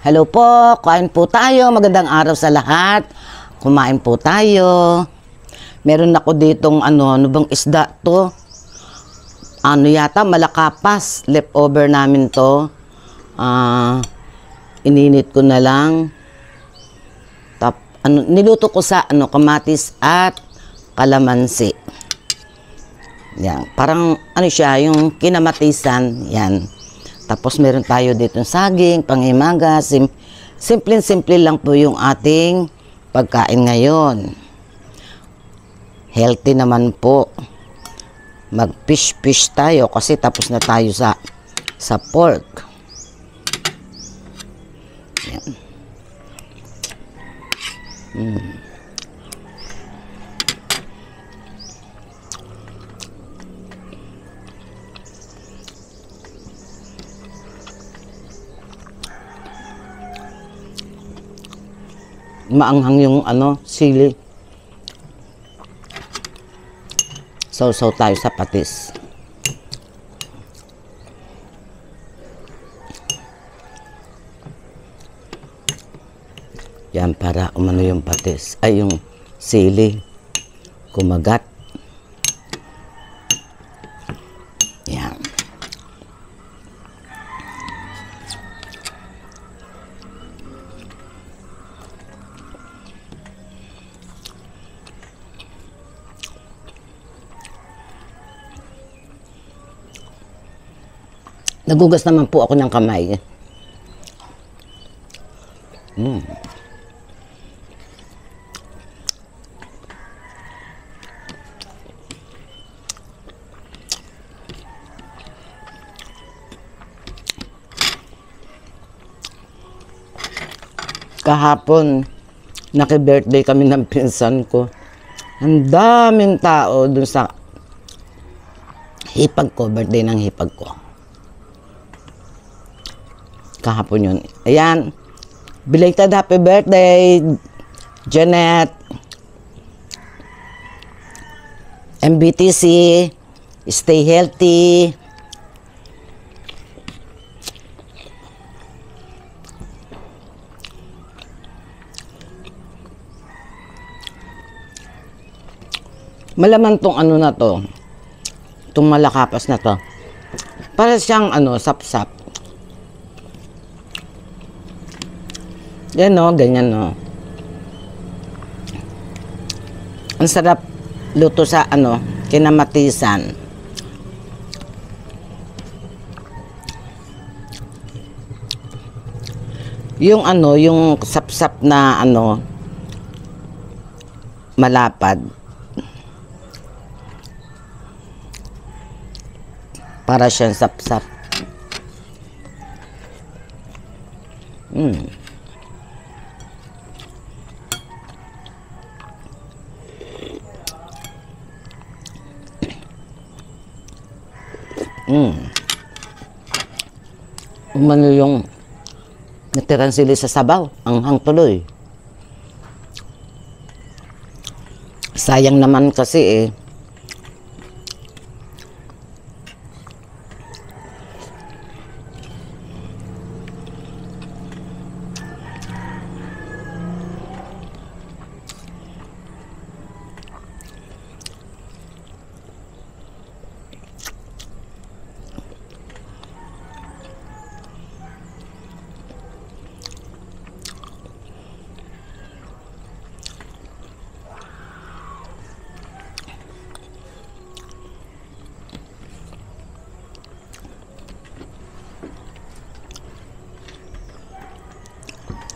Hello po, kain po tayo. Magandang araw sa lahat. Kumain po tayo. Meron ako ditong ano bang isda to? Ano yata, malakapas. Leftover namin to. Ininit ko na lang. Niluto ko sa kamatis at kalamansi. Yan. Parang ano siya, yung kinamatisan. Yan. Tapos meron tayo dito saging, panghimaga. Simple-simple lang po yung ating pagkain ngayon. Healthy naman po. Mag-fish tayo kasi tapos na tayo sa pork. Yan. Maanghang yung sili. Sausaw tayo sa patis. Yan, para umano yung patis. Ay, yung sili. Kumagat. Yan. Nagugas naman po ako ng kamay. Kahapon, naki-birthday kami ng pinsan ko. Ang daming tao dun sa hipag ko, birthday ng hipag ko. Kahapon yun. Ayan. Belated happy birthday, Janet. MBTC. Stay healthy. Malaman tong na to. Itong malakapas na to. Para siyang sap-sap. Yan ganyan Ang sarap luto sa kinamatisan. Yung yung sap-sap na malapad. Para siyang sap-sap. Umano yung natirang sili sa sabaw. Ang tuloy. Sayang naman kasi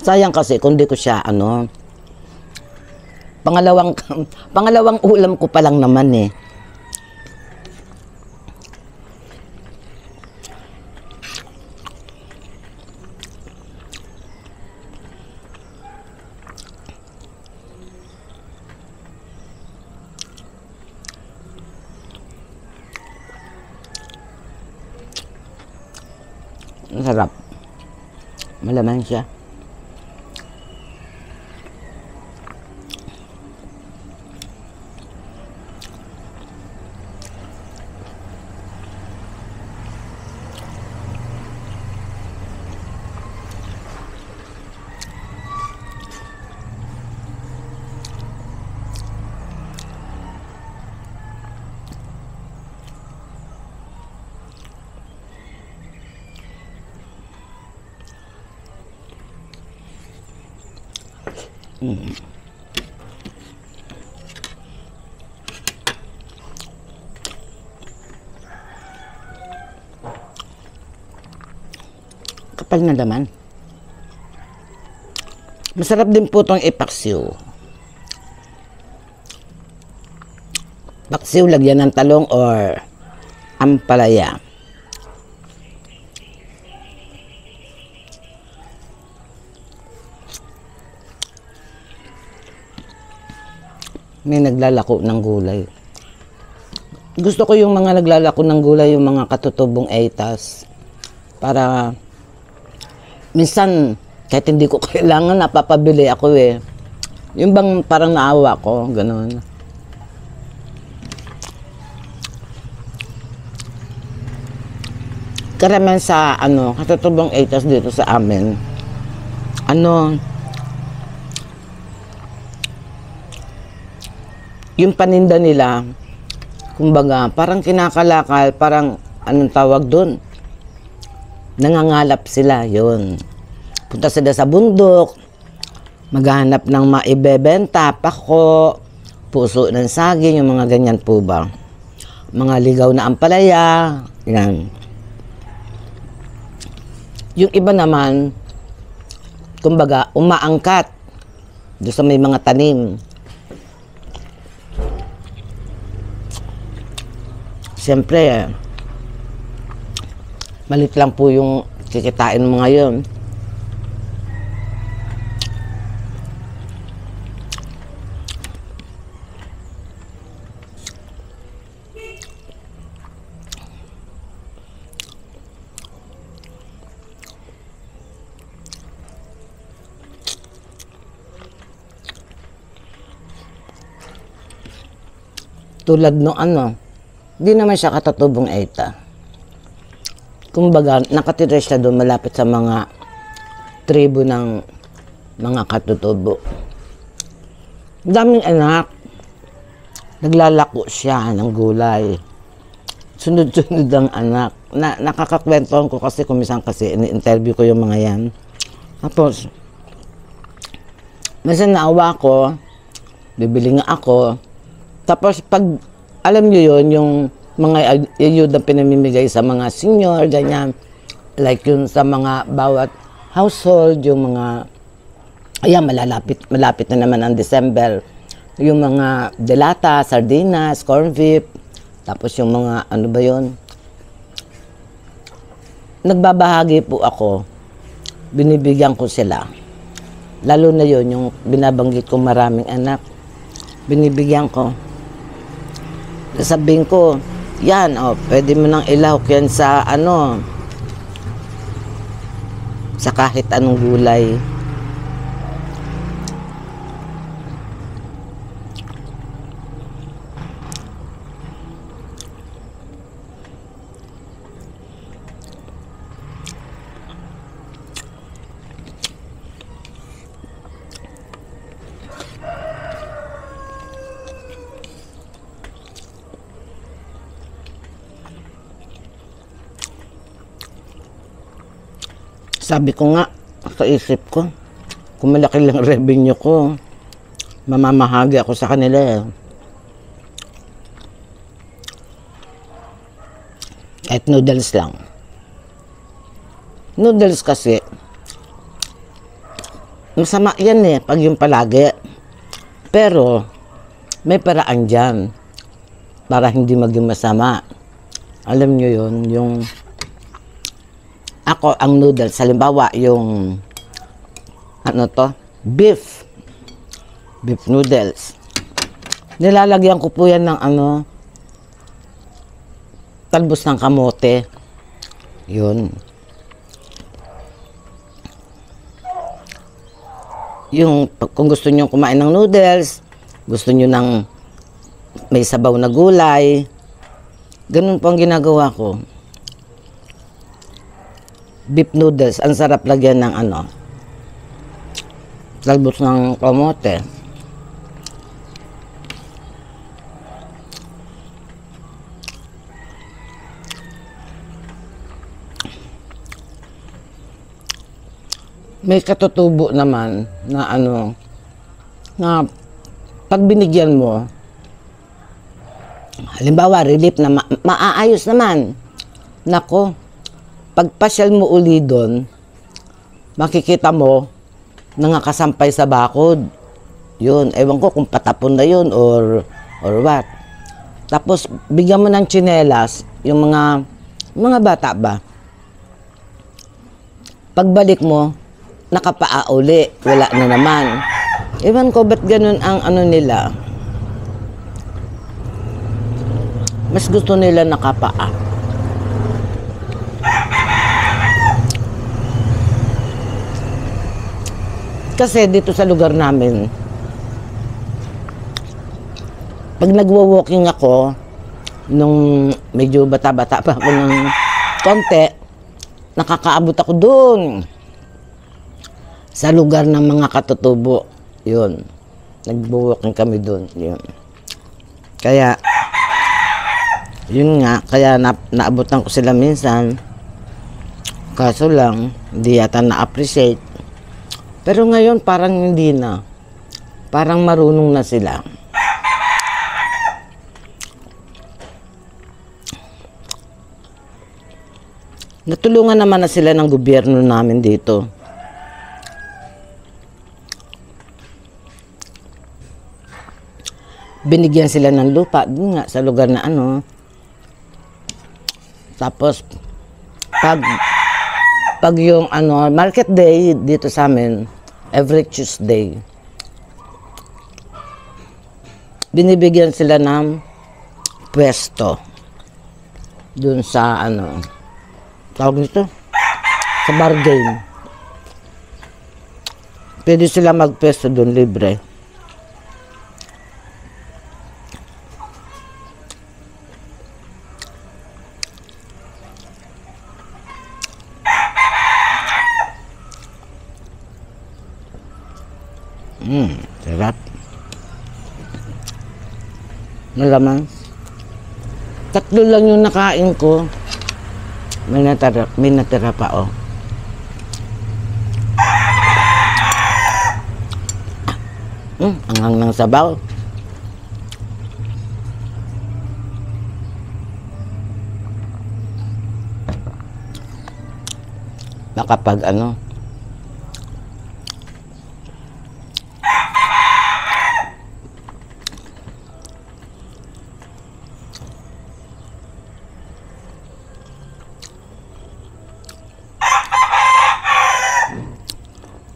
sayang kasi kung di ko siya pangalawang ulam ko pa lang naman Ang sarap. Malaman siya. Kapal na laman. Masarap din po itong ipaksiw. Paksiw, lagyan ng talong or ampalaya. May naglalako ng gulay. Gusto ko yung mga naglalako ng gulay, yung mga katutubong etas. Para minsan, kahit hindi ko kailangan, napapabili ako eh. Yung bang parang naawa ko, gano'n. Karamihan sa katutubong etas dito sa amin, yung paninda nila, kumbaga, parang kinakalakal, parang, anong tawag doon? Nangangalap sila, yun. Punta sila sa bundok, maghanap ng maibebenta, pako, puso ng saging, yung mga ganyan po ba. Mga ligaw na ampalaya, yan. Yung iba naman, kumbaga, umaangkat doon sa may mga tanim. Siyempre, malit lang po yung kikitain mo ngayon. Tulad no di naman siya katutubong eta. Kumbaga, nakatira siya doon malapit sa mga tribo ng mga katutubo. Daming anak. Naglalako siya ng gulay. Sunod-sunod ang anak. Nakakakwentuhan ko kasi kumisan kasi ini-interview ko yung mga yan. Tapos, minsan naawa ko, bibili nga ako. Tapos pag alam nyo yun, yung mga ayuda pinamimigay sa mga senior, ganyan. Like yun sa mga bawat household, yung mga, ayan, malapit na naman ang December. Yung mga delata, sardinas, corn beef, tapos yung mga, ano ba yun? Nagbabahagi po ako, binibigyan ko sila. Lalo na yun, yung binabanggit ko maraming anak, binibigyan ko. Sabihin ko, yan, pwede mo nang ilahok yan sa sa kahit anong gulay. Sabi ko nga, sa isip ko, kung malaki lang revenue ko, mamamahagi ako sa kanila eh. Kahit noodles lang. Noodles kasi, masama yan eh, pag yung palagi. Pero, may paraan dyan para hindi maging masama. Alam nyo yun, yung ako, ang noodles, halimbawa, yung beef noodles. Nilalagyan ko po yan ng talbos ng kamote. Yun. Yung, kung gusto nyo kumain ng noodles, gusto nyo ng may sabaw na gulay, ganun po ang ginagawa ko. Beef noodles, ang sarap lagyan ng talbos ng kamote. May katutubo naman na na pag binigyan mo, halimbawa, relief na maaayos naman. Nako, pagpasyal mo uli doon, makikita mo, nangakasampay sa bakod. Yun, ewan ko kung patapon na yun or what. Tapos, bigyan mo ng tsinelas, yung mga bata ba? Pagbalik mo, nakapaa uli, wala na naman. Ewan ko, ba't ganun ang ano nila? Mas gusto nila nakapaa. Kasi dito sa lugar namin, pag nagwo-walking ako, nung medyo bata-bata pa ako ng konti, nakakaabot ako doon sa lugar ng mga katutubo. Yun. Nagwo-walking kami doon. Yun. Kaya, yun nga, kaya naabutan ko sila minsan. Kaso lang, hindi yata na-appreciate. Pero ngayon, parang hindi na. Parang marunong na sila. Natulungan naman na sila ng gobyerno namin dito. Binigyan sila ng lupa, dun nga, sa lugar na ano. Tapos, pag yung ano, market day dito sa amin, every Tuesday, binibigyan sila ng pwesto dun sa ano, tawag nito, sa bargain. Pwede sila magpwesto dun libre. Sarap. Malaman. 3 lang yung nakain ko. May natira pa, oh. Anghang ng sabaw. Baka pag ano,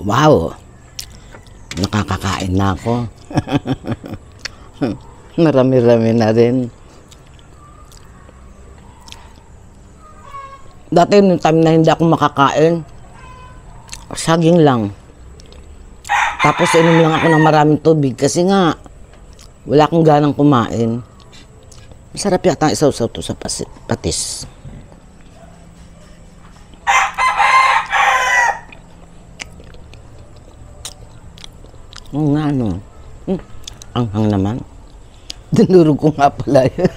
wow, nakakakain na ako. Marami-rami na rin. Dati nung time na hindi ako makakain, saging lang. Tapos inom lang ako ng maraming tubig kasi nga wala akong ganang kumain. Masarap yata ang isaw-saw to sa patis. Oo nga, no. Anghang naman. Dinurog ko nga pala yun.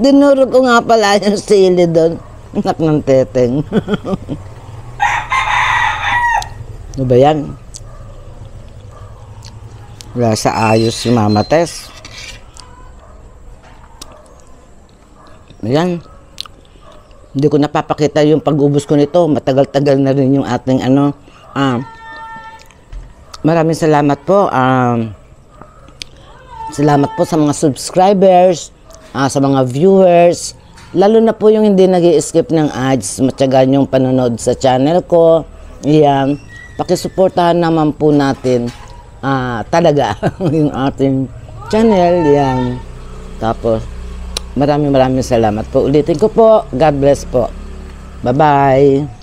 Dinurog ko nga pala yung sili doon. Anak ng teteng. Ano ba yan? Wala sa ayos si Mama Tess. Ayan. Hindi ko napapakita yung pag-ubos ko nito. Matagal-tagal na rin yung ating ano. Maraming salamat po. Salamat po sa mga subscribers, sa mga viewers. Lalo na po yung hindi nag-i-skip ng ads. Matyagan yung panonood sa channel ko. Yan. Pakisuportahan naman po natin talaga yung ating channel. Yan. Tapos, maraming salamat po. Ulitin ko po. God bless po. Bye-bye.